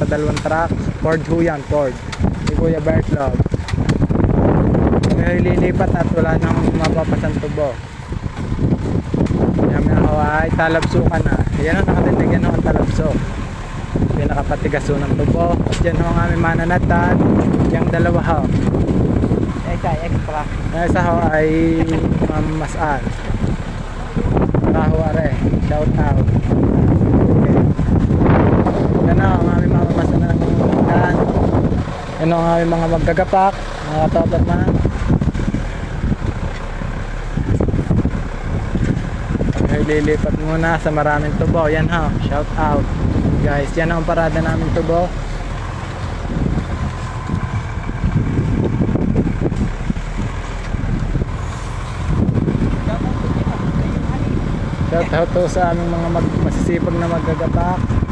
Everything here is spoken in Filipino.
nakadalawang truck. Ford ho yan, Ford. Si Kuya Bertlog. Kami ay lilipat at wala nang mapapasang tubo. Yan ho ay talabsukan na. Yan ang nakatindig, yan ho ang talabso. Pinakapatigas ho ng tubo. At yan ho ang aming mananatan. Yung dalawa ho. Eka, extra. Yung isa ho ay mamasaan. Taho are. Shout out. Okay. Yan ho ang aming mamamasan na ng yan ho ang aming mga maggagapak. Mga katotot man. Lilipat muna sa maraming tubo. Yan ha, shout out guys, yan ang parada namin tubo. Shout out to sa aming mga masisipag na maggagapak.